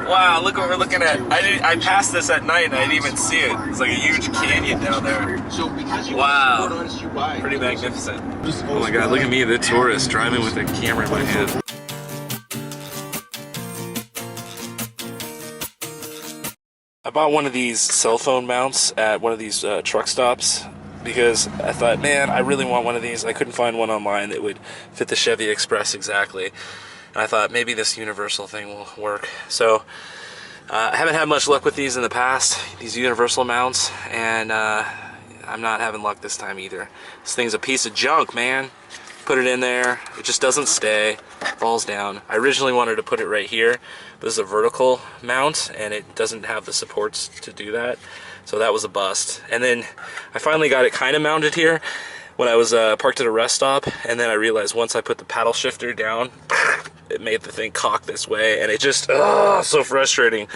Wow, look what we're looking at. I passed this at night and I didn't even see it. It's like a huge canyon down there. Wow. Pretty magnificent. Oh my god, look at me, the tourist, driving with a camera in my hand. I bought one of these cell phone mounts at one of these truck stops because I thought, man, I really want one of these. I couldn't find one online that would fit the Chevy Express exactly. And I thought maybe this universal thing will work. So I haven't had much luck with these in the past, these universal mounts, and I'm not having luck this time either. This thing's a piece of junk, man. Put it in there, it just doesn't stay, falls down. I originally wanted to put it right here, but this is a vertical mount and it doesn't have the supports to do that. So that was a bust. And then I finally got it kind of mounted here when I was parked at a rest stop, and then I realized once I put the paddle shifter down, it made the thing cock this way, and it just, oh, so frustrating.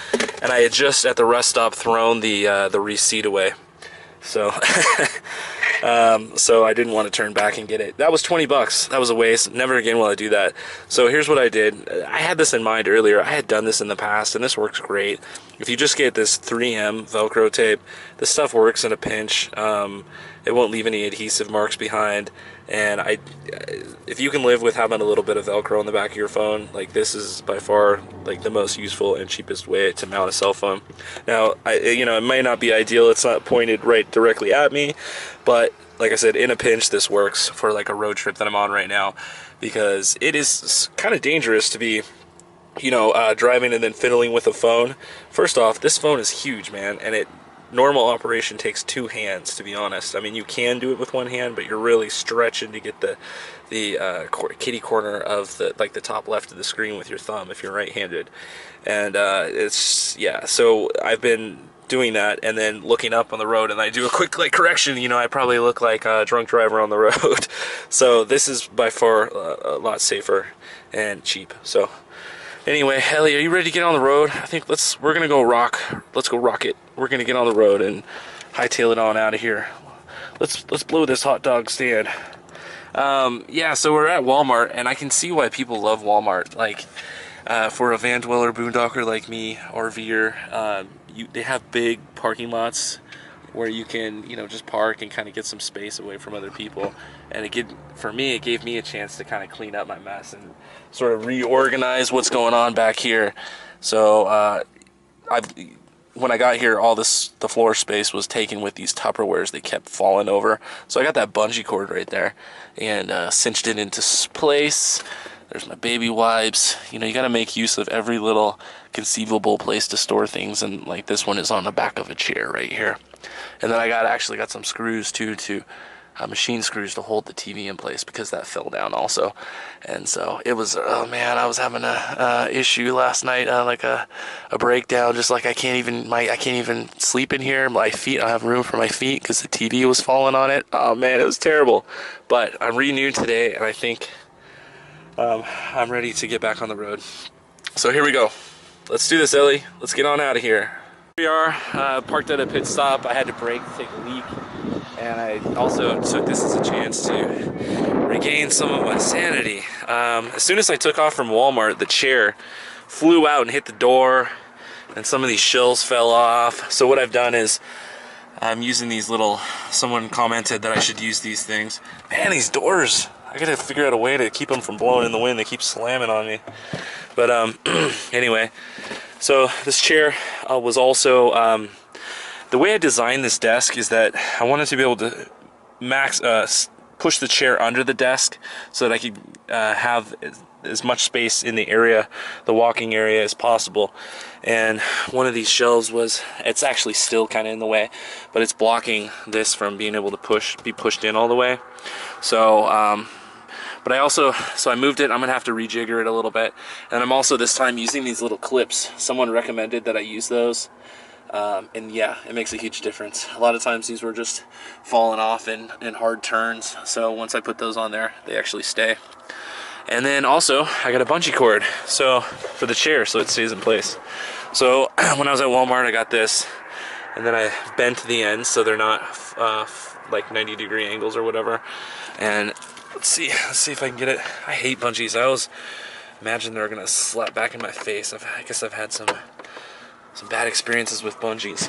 And I had just at the rest stop thrown the receipt away. So so I didn't want to turn back and get it. That was 20 bucks. That was a waste. Never again will I do that. So here's what I did. I had this in mind earlier. I had done this in the past and this works great. If you just get this 3M Velcro tape, this stuff works in a pinch. It won't leave any adhesive marks behind. And if you can live with having a little bit of Velcro on the back of your phone, like, this is by far like the most useful and cheapest way to mount a cell phone. Now, you know, it might not be ideal. It's not pointed right directly at me, but like I said, in a pinch, this works for like a road trip that I'm on right now, because it is kind of dangerous to be, you know, driving and then fiddling with a phone. First off, this phone is huge, man, and normal operation takes two hands, to be honest. I mean, you can do it with one hand, but you're really stretching to get the kitty corner of the top left of the screen with your thumb if you're right-handed. And it's, yeah, so I've been doing that and then looking up on the road, and I do a quick correction, you know, I probably look like a drunk driver on the road. So this is by far a lot safer and cheap. So anyway, Ellie, are you ready to get on the road? I think we're gonna go rock. Let's go rock it. We're gonna get on the road and hightail it on out of here. Let's blow this hot dog stand. Yeah, so we're at Walmart, and I can see why people love Walmart. Like, for a van dweller boondocker like me, RVer, they have big parking lots where you can, you know, just park and kind of get some space away from other people. And for me, it gave me a chance to kind of clean up my mess and sort of reorganize what's going on back here. So when I got here, the floor space was taken with these Tupperwares. They kept falling over. So I got that bungee cord right there and cinched it into place. There's my baby wipes. You know, you got to make use of every little conceivable place to store things, and like this one is on the back of a chair right here. And then I actually got some screws too, machine screws to hold the TV in place, because that fell down also. And so it was, oh man, I was having a issue last night, like a breakdown. Just like I can't even sleep in here. My feet, I don't have room for my feet because the TV was falling on it. Oh man, it was terrible. But I'm renewed today, and I think I'm ready to get back on the road. So here we go. Let's do this, Ellie. Let's get on out of here. Here we are, parked at a pit stop. I had to brake to take a leak, and I also took this as a chance to regain some of my sanity. As soon as I took off from Walmart, the chair flew out and hit the door, and some of these shells fell off. So what I've done is I'm using these someone commented that I should use these things. Man, these doors, I gotta figure out a way to keep them from blowing in the wind. They keep slamming on me. But anyway, so this chair was also, the way I designed this desk is that I wanted to be able to push the chair under the desk so that I could have as much space in the area, the walking area, as possible. And one of these shelves it's actually still kind of in the way, but it's blocking this from being able to be pushed in all the way. So but I moved it. I'm gonna have to rejigger it a little bit, and I'm also this time using these little clips. Someone recommended that I use those, and yeah, it makes a huge difference. A lot of times these were just falling off in hard turns, so once I put those on there, they actually stay. And then also I got a bungee cord for the chair, so it stays in place. So when I was at Walmart, I got this, and then I bent the ends so they're not like 90-degree angles or whatever. And let's see if I can get it. I hate bungees. I always imagine they're gonna slap back in my face. I guess I've had some some bad experiences with bungees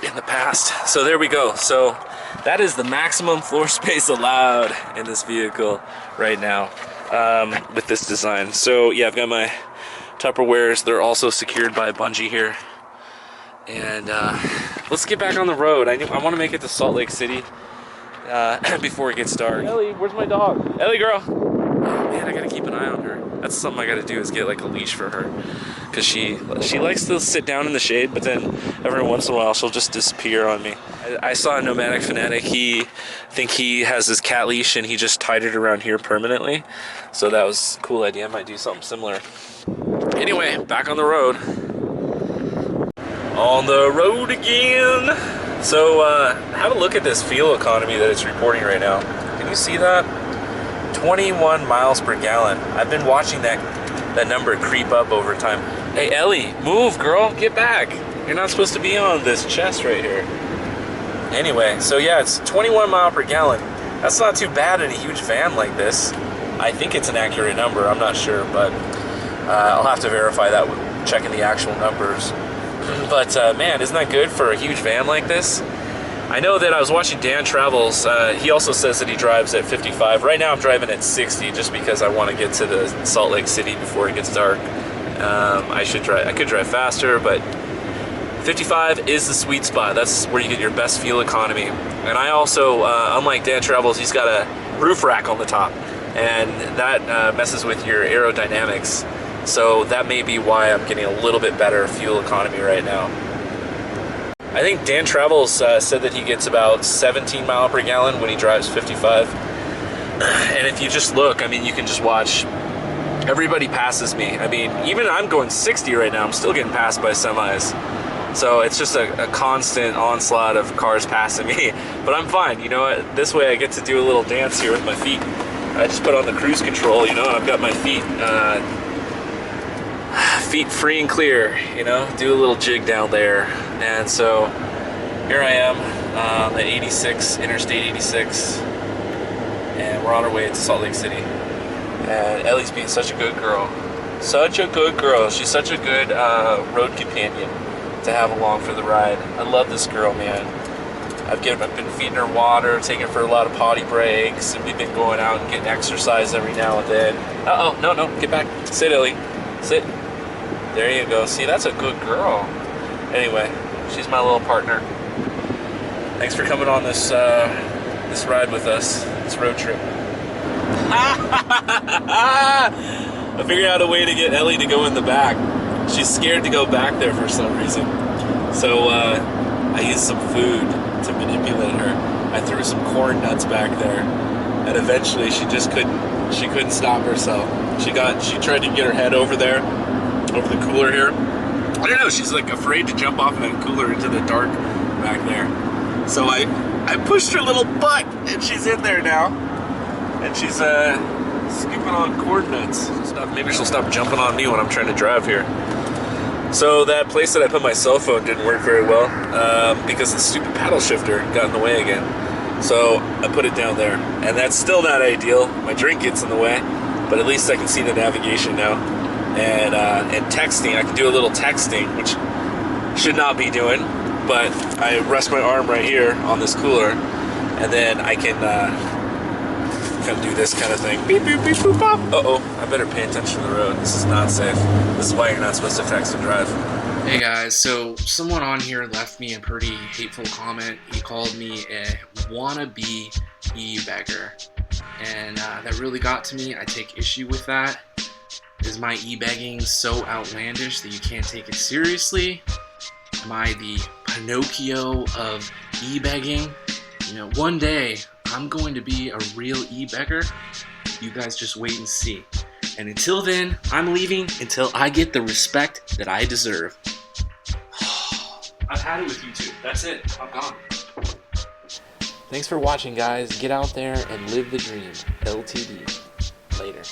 in the past. So there we go. So that is the maximum floor space allowed in this vehicle right now with this design. So yeah, I've got my Tupperwares. They're also secured by a bungee here. And let's get back on the road. I want to make it to Salt Lake City before it gets dark. Ellie, where's my dog? Ellie girl. Oh man, I gotta keep an eye on her. That's something I gotta do, is get like a leash for her, because she likes to sit down in the shade, but then every once in a while she'll just disappear on me. I saw a Nomadic Fanatic. He has his cat leash and he just tied it around here permanently. So that was a cool idea. I might do something similar. Anyway, back on the road. On the road again. So have a look at this fuel economy that it's reporting right now. Can you see that? 21 miles per gallon. I've been watching that number creep up over time. Hey Ellie, move girl, get back. You're not supposed to be on this chest right here. Anyway, so yeah, it's 21 mile per gallon. That's not too bad in a huge van like this. I think it's an accurate number, I'm not sure, but I'll have to verify that with checking the actual numbers. But man, isn't that good for a huge van like this? I know that I was watching Dan Travels. He also says that he drives at 55. Right now I'm driving at 60 just because I want to get to the Salt Lake City before it gets dark. I could drive faster, but 55 is the sweet spot. That's where you get your best fuel economy. And I also, unlike Dan Travels, he's got a roof rack on the top, and that messes with your aerodynamics. So that may be why I'm getting a little bit better fuel economy right now. I think Dan Travels said that he gets about 17 mile per gallon when he drives 55. And if you just look, I mean, you can just watch. Everybody passes me. I mean, even I'm going 60 right now. I'm still getting passed by semis. So it's just a constant onslaught of cars passing me. But I'm fine. You know what? This way I get to do a little dance here with my feet. I just put on the cruise control, you know, and I've got my feet free and clear, you know, do a little jig down there. And so here I am, the 86, Interstate 86, and we're on our way to Salt Lake City. And Ellie's being such a good girl. Such a good girl. She's such a good road companion to have along for the ride. I love this girl, man. I've been feeding her water, taking her for a lot of potty breaks, and we've been going out and getting exercise every now and then. Uh-oh, no, get back. Sit, Ellie. Sit. There you go. See, that's a good girl. Anyway, she's my little partner. Thanks for coming on this this ride with us, this road trip. I figured out a way to get Ellie to go in the back. She's scared to go back there for some reason. So I used some food to manipulate her. I threw some corn nuts back there, and eventually she couldn't stop herself. She tried to get her head over there, over the cooler here. I don't know, she's like afraid to jump off that cooler into the dark back there. So I pushed her little butt, and she's in there now. And she's scooping on corn nuts. Maybe she'll stop jumping on me when I'm trying to drive here. So that place that I put my cell phone didn't work very well because the stupid paddle shifter got in the way again. So I put it down there, and that's still not ideal. My drink gets in the way, but at least I can see the navigation now. And texting, I can do a little texting, which should not be doing, but I rest my arm right here on this cooler, and then I can kind of do this kind of thing. Beep, beep, beep, boop, bop. Uh-oh, I better pay attention to the road. This is not safe. This is why you're not supposed to text and drive. Hey guys, so someone on here left me a pretty hateful comment. He called me a wannabe e-beggar, and that really got to me. I take issue with that. Is my e-begging so outlandish that you can't take it seriously? Am I the Pinocchio of e-begging? You know, one day I'm going to be a real e-beggar. You guys just wait and see. And until then, I'm leaving until I get the respect that I deserve. I've had it with you two. That's it. I'm gone. Thanks for watching, guys. Get out there and live the dream. LTD. Later.